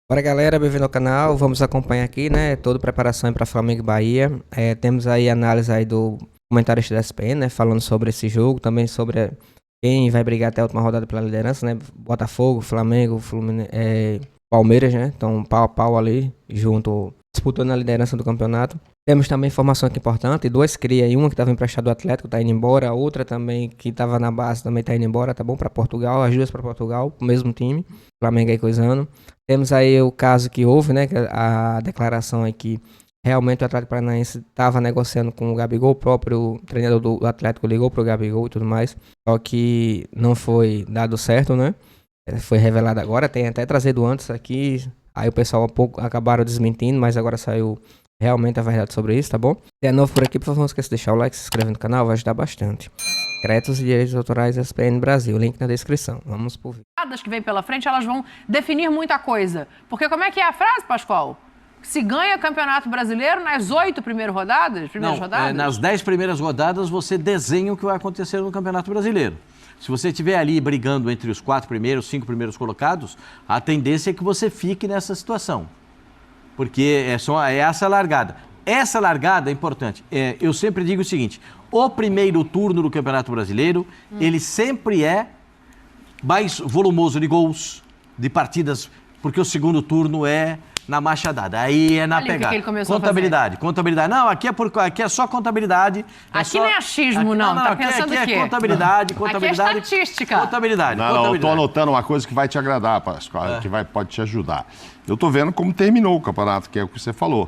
Bora galera, bem-vindo ao canal, vamos acompanhar aqui, né, toda a preparação para Flamengo e Bahia. Temos aí análise aí do comentarista da ESPN, né, falando sobre esse jogo, também sobre quem vai brigar até a última rodada pela liderança, né, Botafogo, Flamengo, Palmeiras, né, então pau a pau ali, junto, disputando a liderança do campeonato. Temos também informação aqui importante, duas cria aí, uma que estava emprestada do Atlético, tá indo embora, a outra também que estava na base também tá indo embora, tá bom, para Portugal, as duas para Portugal, o mesmo time, Flamengo aí coisando. Temos aí o caso que houve, né, a declaração aí que realmente o Atlético Paranaense estava negociando com o Gabigol, o próprio treinador do Atlético ligou pro Gabigol e tudo mais, só que não foi dado certo, né, foi revelado agora, tem até trazido antes aqui, aí o pessoal um pouco acabaram desmentindo, mas agora saiu realmente a verdade sobre isso, tá bom? Se é novo por aqui, por favor, não esqueça de deixar o like, se inscrever no canal, vai ajudar bastante. Créditos e direitos autorais ESPN Brasil, link na descrição. Vamos pro vídeo. As que vem pela frente, elas vão definir muita coisa. Porque como é que é a frase, Pascoal? Se ganha campeonato brasileiro nas 8 primeiras rodadas? Nas 10 primeiras rodadas você desenha o que vai acontecer no Campeonato Brasileiro. Se você estiver ali brigando entre os 4 primeiros, 5 primeiros colocados, a tendência é que você fique nessa situação. Porque é essa largada. Essa largada é importante. Eu sempre digo o seguinte, o primeiro turno do Campeonato Brasileiro, ele sempre é mais volumoso de gols, de partidas, porque o segundo turno é na machadada, aí é na pegada. Contabilidade. Não, aqui é só contabilidade. Aqui não é achismo, não. Tá pensando o quê? Aqui é contabilidade. Aqui é estatística. Contabilidade. Não, eu tô anotando uma coisa que vai te agradar, Pascoal, que pode te ajudar. Eu tô vendo como terminou o campeonato, que é o que você falou.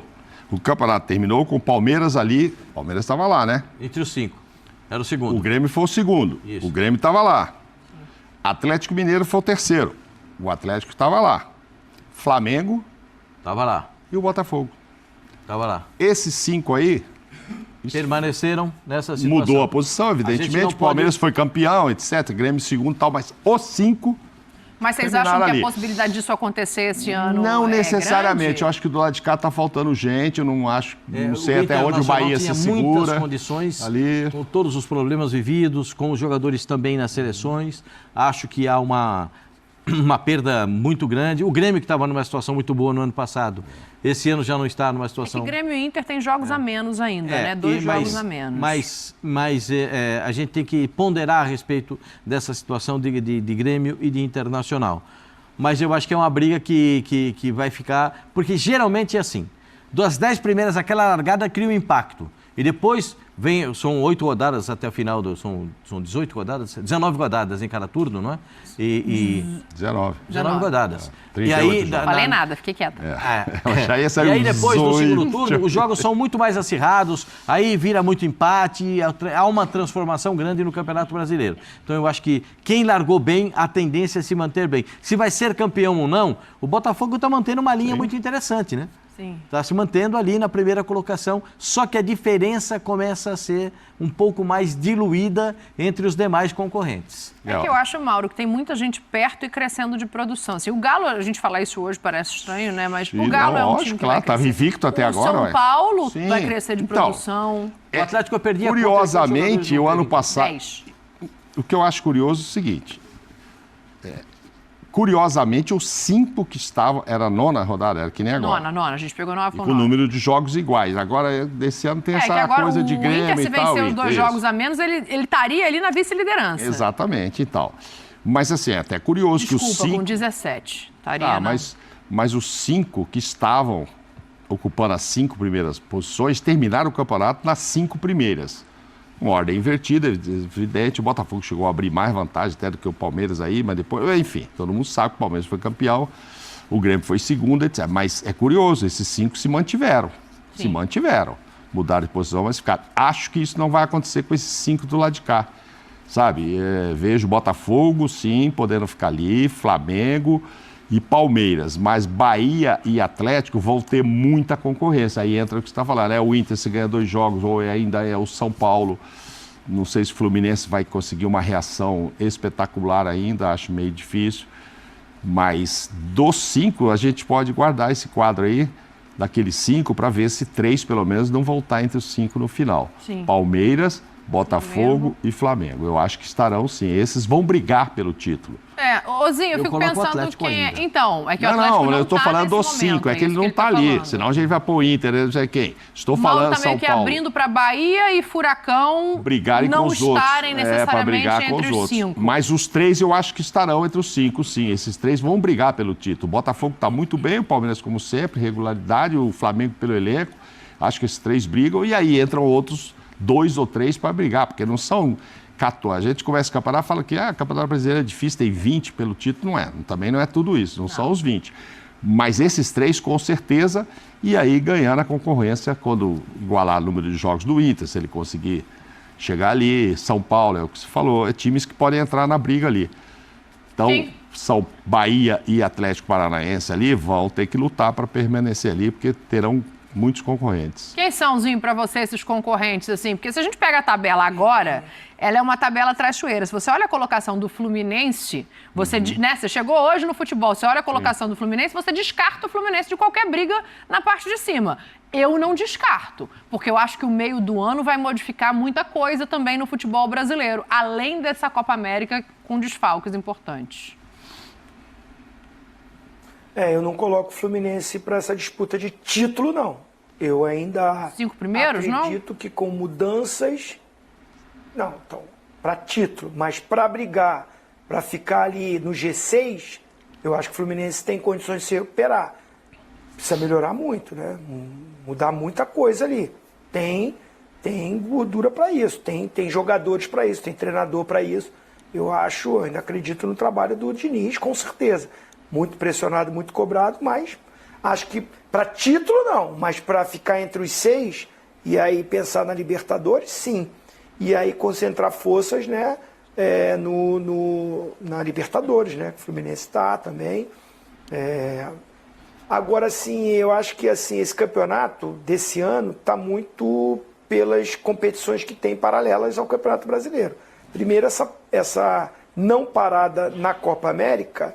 O campeonato terminou com o Palmeiras ali. O Palmeiras estava lá, né? Entre os 5. Era o segundo. O Grêmio foi o segundo. Isso. O Grêmio estava lá. Atlético Mineiro foi o terceiro. O Atlético estava lá. Flamengo. Estava lá. E o Botafogo. Estava lá. Esses 5 aí permaneceram nessa situação. Mudou a posição, evidentemente. O Palmeiras foi campeão, etc. Grêmio segundo e tal, mas os 5. Mas vocês acham que a possibilidade disso acontecer esse ano não necessariamente. Grande? Eu acho que do lado de cá tá faltando gente. Eu não acho, não sei até onde o Bahia se segura. Muitas condições, ali. Com todos os problemas vividos, com os jogadores também nas seleções. Acho que há uma perda muito grande. O Grêmio, que estava numa situação muito boa no ano passado, esse ano já não está numa situação... Grêmio e Inter tem jogos a menos ainda, né? 2 jogos a menos. Mas a gente tem que ponderar a respeito dessa situação de Grêmio e de Internacional. Mas eu acho que é uma briga que vai ficar... Porque geralmente é assim. Das 10 primeiras, aquela largada cria um impacto. E depois são 8 rodadas até o final, são 18 rodadas, 19 rodadas em cada turno, não é? 19 rodadas. E aí, não falei nada, fiquei quieta. E aí depois, no segundo turno, os jogos são muito mais acirrados, aí vira muito empate, há uma transformação grande no Campeonato Brasileiro. Então eu acho que quem largou bem, a tendência é se manter bem. Se vai ser campeão ou não, o Botafogo está mantendo uma linha muito interessante, né? Está se mantendo ali na primeira colocação, só que a diferença começa a ser um pouco mais diluída entre os demais concorrentes. É que eu acho, Mauro, que tem muita gente perto e crescendo de produção. Assim, o Galo, a gente falar isso hoje parece estranho, né? Mas o Galo é um time que vai crescer. Tá invicto até agora. O São Paulo vai crescer de produção. O Atlético eu perdi curiosamente, o ano passado... O que eu acho curioso é o seguinte... Curiosamente, os 5 que estavam... Era a 9ª rodada, era que nem agora. Nona. A gente pegou 9 com 9. Com o número de jogos iguais. Agora, desse ano, tem essa coisa de Grêmio e tal. O Inter, se vencer os 2 jogos a menos, ele estaria ali na vice-liderança. Exatamente, e tal. Mas, assim, é até curioso que os 5... Desculpa, com 17. Estaria mas os 5 que estavam ocupando as 5 primeiras posições terminaram o campeonato nas 5 primeiras. Uma ordem invertida, evidente. O Botafogo chegou a abrir mais vantagem até do que o Palmeiras aí, mas depois, enfim, todo mundo sabe que o Palmeiras foi campeão, o Grêmio foi segundo, etc. Mas é curioso, esses 5 se mantiveram. Sim. Se mantiveram. Mudaram de posição, mas ficaram. Acho que isso não vai acontecer com esses 5 do lado de cá. Sabe? Vejo Botafogo, sim, podendo ficar ali, Flamengo e Palmeiras. Mas Bahia e Atlético vão ter muita concorrência. Aí entra o que você está falando, O Inter se ganha 2 jogos, ou ainda é o São Paulo. Não sei se o Fluminense vai conseguir uma reação espetacular ainda, acho meio difícil. Mas dos 5, a gente pode guardar esse quadro aí, daqueles 5, para ver se 3, pelo menos, não voltar entre os 5 no final. Sim. Palmeiras, Botafogo e Flamengo. Eu acho que estarão sim. Esses vão brigar pelo título. Ozinho, eu fico pensando quem é. Então, é que o Atlético não eu estou falando dos 5, é que ele não está ali. Falando. Senão a gente vai pôr o Inter, não sei quem. Estou falando tá meio São Paulo. abrindo para Bahia e Furacão brigarem não com os outros. estarem necessariamente brigar entre com os os outros. 5. Mas os 3 eu acho que estarão entre os 5, sim. Esses 3 vão brigar pelo título. O Botafogo está muito bem, o Palmeiras, como sempre, regularidade, o Flamengo pelo elenco. Acho que esses 3 brigam e aí entram outros 2 ou 3 para brigar, porque não são 14. A gente começa o campeonato e fala que o campeonato brasileiro é difícil, tem 20 pelo título. Não é. Também não é tudo isso, não são os 20. Mas esses 3, com certeza, e aí ganhando a concorrência quando igualar o número de jogos do Inter, se ele conseguir chegar ali. São Paulo, é o que você falou, é times que podem entrar na briga ali. Então, São Bahia e Atlético Paranaense ali vão ter que lutar para permanecer ali, porque terão muitos concorrentes. Quem são, Zinho, para você esses concorrentes, assim? Porque se a gente pega a tabela agora, ela é uma tabela traiçoeira. Se você olha a colocação do Fluminense, você, você chegou hoje no futebol, você olha a colocação do Fluminense, você descarta o Fluminense de qualquer briga na parte de cima. Eu não descarto, porque eu acho que o meio do ano vai modificar muita coisa também no futebol brasileiro, além dessa Copa América com desfalques importantes. Eu não coloco o Fluminense para essa disputa de título, não. Eu ainda 5 primeiros, acredito que com mudanças... Não, então, para título, mas para brigar, para ficar ali no G6, eu acho que o Fluminense tem condições de se recuperar. Precisa melhorar muito, né? Mudar muita coisa ali. Tem gordura para isso, tem jogadores para isso, tem treinador para isso. Eu ainda acredito no trabalho do Diniz, com certeza. Muito pressionado, muito cobrado, mas acho que para título não, mas para ficar entre os 6 e aí pensar na Libertadores, sim. E aí concentrar forças, né, na Libertadores, né, que o Fluminense está também. Agora, sim, eu acho que assim, esse campeonato desse ano está muito pelas competições que tem paralelas ao Campeonato Brasileiro. Primeiro, essa não parada na Copa América,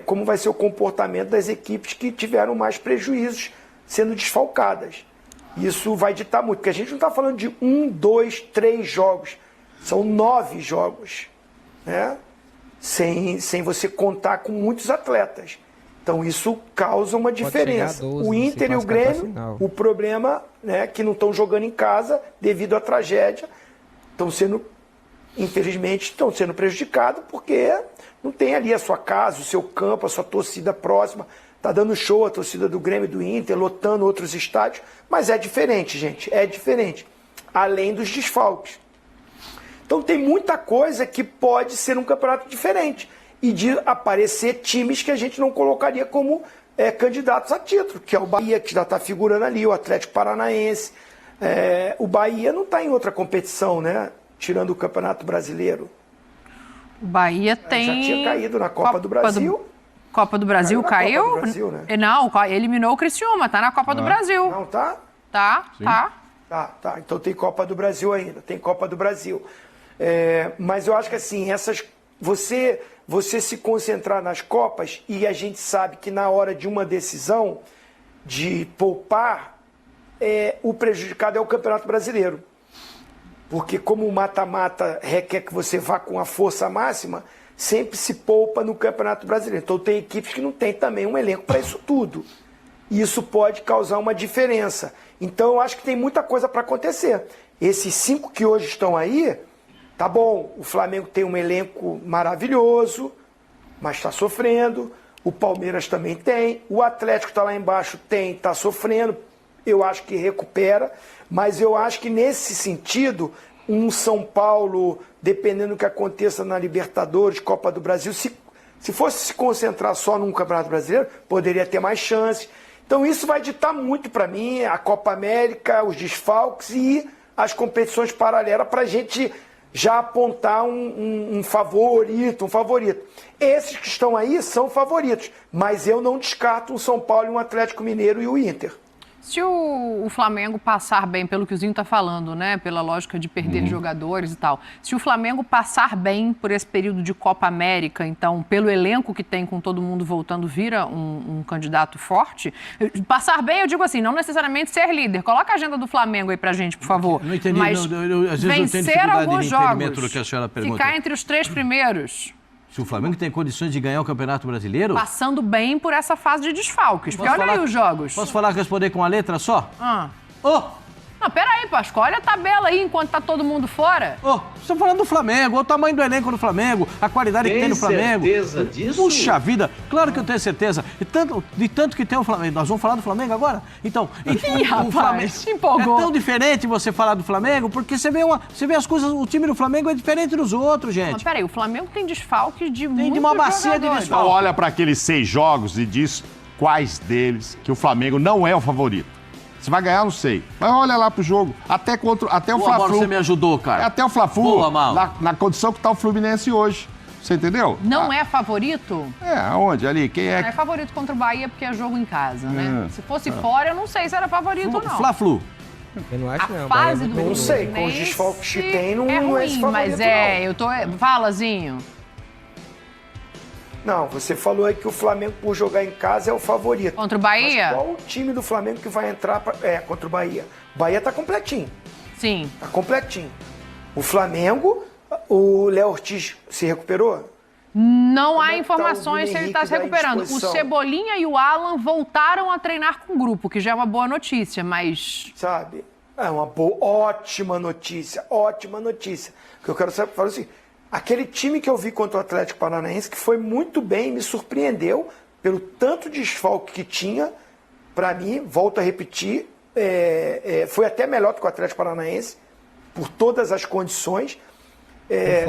como vai ser o comportamento das equipes que tiveram mais prejuízos sendo desfalcadas. Isso vai ditar muito, porque a gente não está falando de 1, 2, 3 jogos, são 9 jogos, né? Sem você contar com muitos atletas. Então isso causa uma diferença. 12, o Inter e o Grêmio, o problema, né, que não estão jogando em casa devido à tragédia, infelizmente estão sendo prejudicados porque não tem ali a sua casa, o seu campo, a sua torcida próxima. Está dando show a torcida do Grêmio e do Inter, lotando outros estádios, mas é diferente, gente, é diferente. Além dos desfalques. Então tem muita coisa que pode ser um campeonato diferente e de aparecer times que a gente não colocaria como candidatos a título, que é o Bahia, que já está figurando ali, o Atlético Paranaense. O Bahia não está em outra competição, né? Tirando o Campeonato Brasileiro. O Bahia tem... Já tinha caído na Copa do Brasil. Copa do Brasil caiu? Copa do Brasil, né? Não, eliminou o Criciúma, tá na Copa do Brasil. Não, tá? Tá. Então tem Copa do Brasil ainda, tem Copa do Brasil. Mas eu acho que assim, você se concentrar nas Copas, e a gente sabe que na hora de uma decisão de poupar, o prejudicado é o Campeonato Brasileiro. Porque como o mata-mata requer que você vá com a força máxima, sempre se poupa no Campeonato Brasileiro. Então tem equipes que não têm também um elenco para isso tudo. E isso pode causar uma diferença. Então eu acho que tem muita coisa para acontecer. Esses 5 que hoje estão aí, tá bom, o Flamengo tem um elenco maravilhoso, mas está sofrendo. O Palmeiras também tem. O Atlético está lá embaixo, está sofrendo. Eu acho que recupera. Mas eu acho que nesse sentido, um São Paulo, dependendo do que aconteça na Libertadores, Copa do Brasil, se fosse se concentrar só num Campeonato Brasileiro, poderia ter mais chances. Então isso vai ditar muito para mim, a Copa América, os desfalques e as competições paralelas para a gente já apontar um favorito. Esses que estão aí são favoritos, mas eu não descarto um São Paulo, um Atlético Mineiro e o Inter. Se o Flamengo passar bem, pelo que o Zinho está falando, né? Pela lógica de perder jogadores e tal. Se o Flamengo passar bem por esse período de Copa América, então, pelo elenco que tem com todo mundo voltando, vira um candidato forte. Passar bem, eu digo assim, não necessariamente ser líder. Coloca a agenda do Flamengo aí pra gente, por favor. Não entendi, mas às vezes eu tenho vencer dificuldade alguns de entendimento jogos, do que a senhora pergunta. ficar entre os 3 primeiros. Se o Flamengo tem condições de ganhar o Campeonato Brasileiro... Passando bem por essa fase de desfalques. Porque olha aí os jogos. Posso responder com uma letra só? Não, peraí, Pascoal, olha a tabela aí enquanto tá todo mundo fora. Vocês estão falando do Flamengo, o tamanho do elenco do Flamengo, a qualidade que tem no Flamengo. Tem certeza disso? Puxa vida, claro que eu tenho certeza. De tanto que tem o Flamengo. Nós vamos falar do Flamengo agora? Então, rapaz, Flamengo se empolgou. é tão diferente você falar do Flamengo, porque você vê as coisas, o time do Flamengo é diferente dos outros, gente. Mas peraí, o Flamengo tem desfalques de Tem de uma bacia de jogadores. desfalque. Então olha para aqueles 6 jogos e diz quais deles que o Flamengo não é o favorito. Se vai ganhar, não sei. Mas olha lá pro jogo. Até o Boa, Fla-Flu. Mauro, você me ajudou, cara. Até o Fla-Flu, Boa, Mauro. na condição que tá o Fluminense hoje. Você entendeu? Não é favorito? Aonde? Ali? Quem É é? favorito contra o Bahia porque é jogo em casa, né? Se fosse fora, eu não sei se era favorito ou não. Fla-Flu. Eu não acho, não. A Bahia é fase muito do bem Não sei, com os Fluminense desfalques que tem, não é é ruim, esse favorito, mas não. eu tô... Fala, Zinho. Não, você falou aí que o Flamengo, por jogar em casa, é o favorito. Contra o Bahia? Mas qual o time do Flamengo que vai entrar contra o Bahia? O Bahia tá completinho. Sim. Tá completinho. O Flamengo, o Léo Ortiz se recuperou? Não Como há é que tá informações o se ele está se Bruno Henrique recuperando. da O indisposição? Cebolinha e o Alan voltaram a treinar com o grupo, que já é uma boa notícia, mas... Sabe? É uma boa, ótima notícia, ótima notícia. O que eu quero saber, falar assim, aquele time que eu vi contra o Atlético Paranaense, que foi muito bem, me surpreendeu pelo tanto de desfalque que tinha, para mim, volto a repetir, foi até melhor do que o Atlético Paranaense, por todas as condições.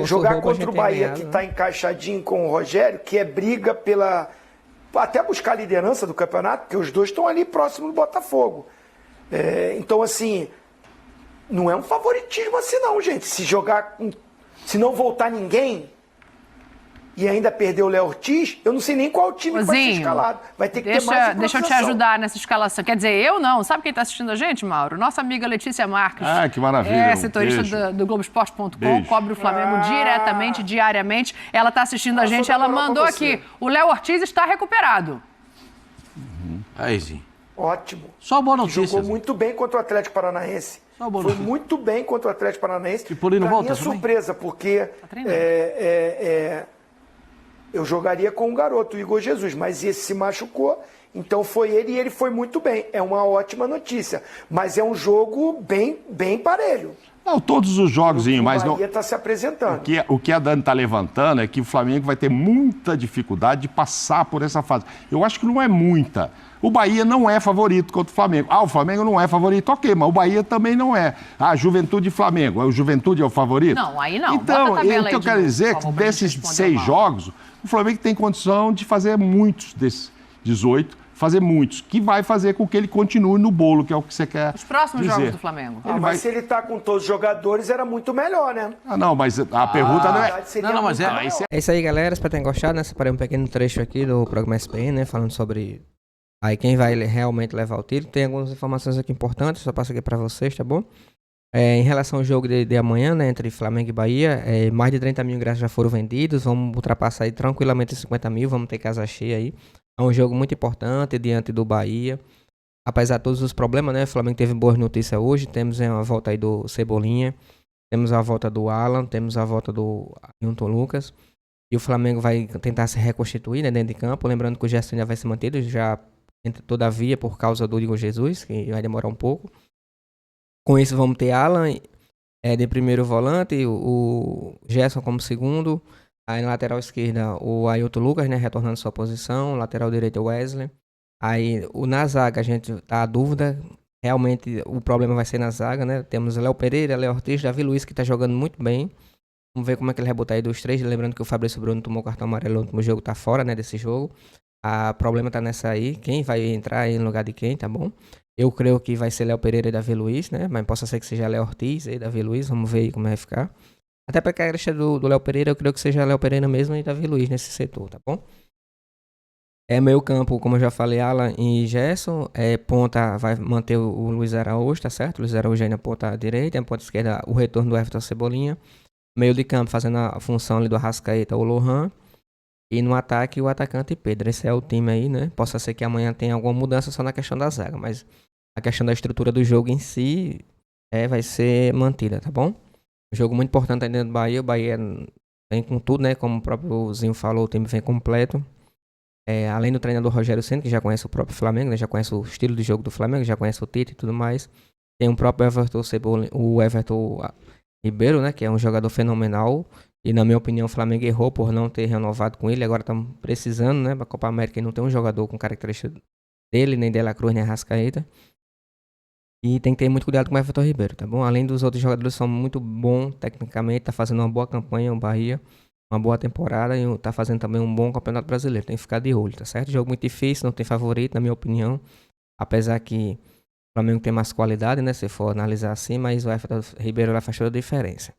Jogar contra o Bahia, que está encaixadinho com o Rogério, que é briga pela... até buscar a liderança do campeonato, porque os dois estão ali próximo do Botafogo. Então, assim, não é um favoritismo assim não, gente. Se não voltar ninguém e ainda perder o Léo Ortiz, eu não sei nem qual time que vai ser escalado. Vai ter que ter mais Deixa eu te ajudar nessa escalação. Quer dizer, eu não. Sabe quem está assistindo a gente, Mauro? Nossa amiga Letícia Marques. Ah, que maravilha. É Um setorista beijo. do Globoesporte.com, Beijo. cobre o Flamengo diretamente, diariamente. Ela está assistindo a gente, sou da ela moral com mandou você. aqui. O Léo Ortiz está recuperado. Aí, sim. Ótimo. Só boa notícia. Jogou muito bem contra o Atlético Paranaense. Só boa Foi notícia. muito bem contra o Atlético Paranaense. E por aí não Pra volta mim é também? surpresa, porque treinando. eu jogaria com o garoto, o Igor Jesus, mas esse se machucou, então foi ele e ele foi muito bem. É uma ótima notícia, mas é um jogo bem parelho. Não, todos os jogos, mas o não. Bahia está se apresentando. O que a Dani está levantando é que o Flamengo vai ter muita dificuldade de passar por essa fase. Eu acho que não é muita. O Bahia não é favorito contra o Flamengo. O Flamengo não é favorito, ok, mas o Bahia também não é. Juventude e Flamengo. O Juventude é o favorito? Não, aí não. Então, Bota a tabela o que aí eu de quero novo, dizer é por que favor, pra desses gente responder 6 ao Mauro. jogos, o Flamengo tem condição de fazer muitos desses 18, fazer muitos, que vai fazer com que ele continue no bolo, que é o que você quer Os próximos dizer. jogos do Flamengo. Ele vai... Mas se ele está com todos os jogadores, era muito melhor, né? Não, mas a pergunta não é... Seria Não, mas muito é- maior. É isso aí, galera. Espero que tenham gostado, né? Separei um pequeno trecho aqui do programa SPN, né? Falando sobre aí quem vai realmente levar o título. Tem algumas informações aqui importantes, só passo aqui pra vocês, tá bom? Em relação ao jogo de amanhã, né? Entre Flamengo e Bahia, mais de 30 mil ingressos já foram vendidos. Vamos ultrapassar aí tranquilamente os 50 mil. Vamos ter casa cheia aí. É um jogo muito importante diante do Bahia. Apesar de todos os problemas, né? O Flamengo teve boas notícias hoje. Temos a volta aí do Cebolinha. Temos a volta do Alan. Temos a volta do Ailton Lucas. E o Flamengo vai tentar se reconstituir, né, dentro de campo. Lembrando que o Gerson ainda vai ser mantido, já todavia por causa do Igor Jesus, que vai demorar um pouco. Com isso vamos ter Alan de primeiro volante, o Gerson como segundo. Aí na lateral esquerda o Ailton Lucas, né, retornando sua posição. Lateral direito o Wesley. Aí na zaga a gente tá à dúvida. Realmente o problema vai ser na zaga, né? Temos Léo Pereira, Léo Ortiz, Davi Luiz, que tá jogando muito bem. Vamos ver como é que ele vai botar aí dos 3. Lembrando que o Fabrício Bruno tomou cartão amarelo no último jogo, tá fora, né, desse jogo. O problema tá nessa aí. Quem vai entrar aí no lugar de quem, tá bom? Eu creio que vai ser Léo Pereira e Davi Luiz, né? Mas possa ser que seja Léo Ortiz e Davi Luiz. Vamos ver aí como vai ficar. Até pra que a questão do Léo Pereira, eu creio que seja Léo Pereira mesmo e Davi Luiz nesse setor, tá bom? Meio campo, como eu já falei, Alan e Gerson. Ponta vai manter o Luiz Araújo, tá certo? O Luiz Araújo aí na ponta direita, na ponta esquerda o retorno do Everton Cebolinha. Meio de campo fazendo a função ali do Arrascaeta, o Lohan. E no ataque o atacante Pedro. Esse é o time aí, né? Possa ser que amanhã tenha alguma mudança só na questão da zaga, mas a questão da estrutura do jogo em si vai ser mantida, tá bom? Um jogo muito importante aí dentro do Bahia. O Bahia vem com tudo, né? Como o próprio Zinho falou, o time vem completo. Além do treinador Rogério Ceni, que já conhece o próprio Flamengo, né? Já conhece o estilo de jogo do Flamengo, já conhece o Tite e tudo mais. Tem o próprio Everton Cebolinha, o Everton Ribeiro, né? Que é um jogador fenomenal. E na minha opinião o Flamengo errou por não ter renovado com ele. Agora estamos precisando, né? Para a Copa América e não tem um jogador com características dele, nem De La Cruz, nem Arrascaeta. E tem que ter muito cuidado com o Everton Ribeiro, tá bom? Além dos outros jogadores são muito bons tecnicamente, tá fazendo uma boa campanha o Bahia, uma boa temporada e tá fazendo também um bom Campeonato Brasileiro. Tem que ficar de olho, tá certo? Jogo muito difícil, não tem favorito, na minha opinião. Apesar que o Flamengo tem mais qualidade, né? Se for analisar assim, mas o Everton Ribeiro vai fazer toda a diferença.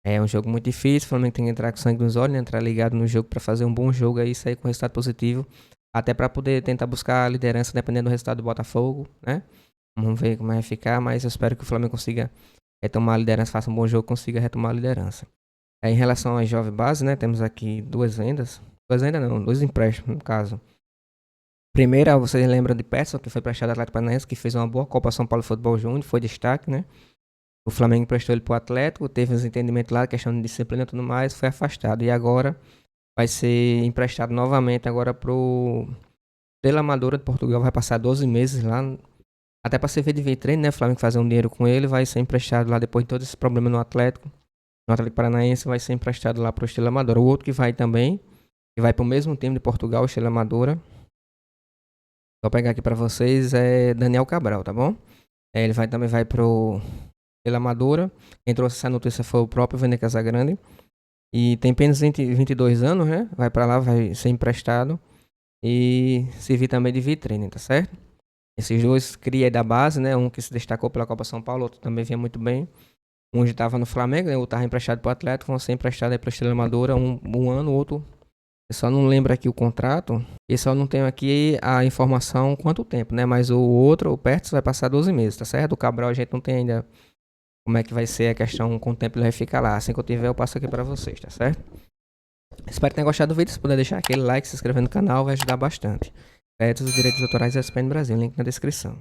É um jogo muito difícil, o Flamengo tem que entrar com sangue nos olhos, né? Entrar ligado no jogo para fazer um bom jogo aí e sair com resultado positivo. Até para poder tentar buscar a liderança dependendo do resultado do Botafogo, né? Vamos ver como vai ficar, mas eu espero que o Flamengo consiga retomar a liderança, faça um bom jogo, consiga retomar a liderança. Em relação às jovem base, né? Temos aqui duas vendas. Duas vendas não, dois empréstimos no caso. Primeira, vocês lembram de Peterson, que foi emprestado ao Atlético Paranaense, que fez uma boa Copa São Paulo Futebol Júnior, foi destaque, né? O Flamengo emprestou ele pro Atlético, teve uns entendimentos lá, questão de disciplina e tudo mais, foi afastado. E agora vai ser emprestado novamente agora pro Estrela Amadora de Portugal, vai passar 12 meses lá. Até para servir de vitrine, né? O Flamengo fazer um dinheiro com ele, vai ser emprestado lá depois de todo esse problema no Atlético Paranaense, vai ser emprestado lá pro Estrela Amadora. O outro que vai também, que vai pro mesmo time de Portugal, Estrela Amadora. Vou pegar aqui para vocês, é Daniel Cabral, tá bom? Ele também vai pro Estrela Amadora. Quem trouxe essa notícia foi o próprio Vene Casagrande. E tem apenas 22 anos, né? Vai para lá, vai ser emprestado e servir também de vitrine, tá certo? Esses dois cria da base, né? Um que se destacou pela Copa São Paulo, outro também vinha muito bem. Um já estava no Flamengo, né? O outro estava emprestado para o Atlético, vão ser emprestados aí para a Estrela Amadora um ano, o outro. Eu só não lembro aqui o contrato, e só não tenho aqui a informação quanto tempo, né? Mas o outro, o Pertz, vai passar 12 meses, tá certo? O Cabral a gente não tem ainda como é que vai ser a questão, quanto tempo ele vai ficar lá. Assim que eu tiver, eu passo aqui para vocês, tá certo? Espero que tenham gostado do vídeo. Se puder deixar aquele like, se inscrever no canal, vai ajudar bastante. Os direitos autorais da ESPN Brasil, link na descrição.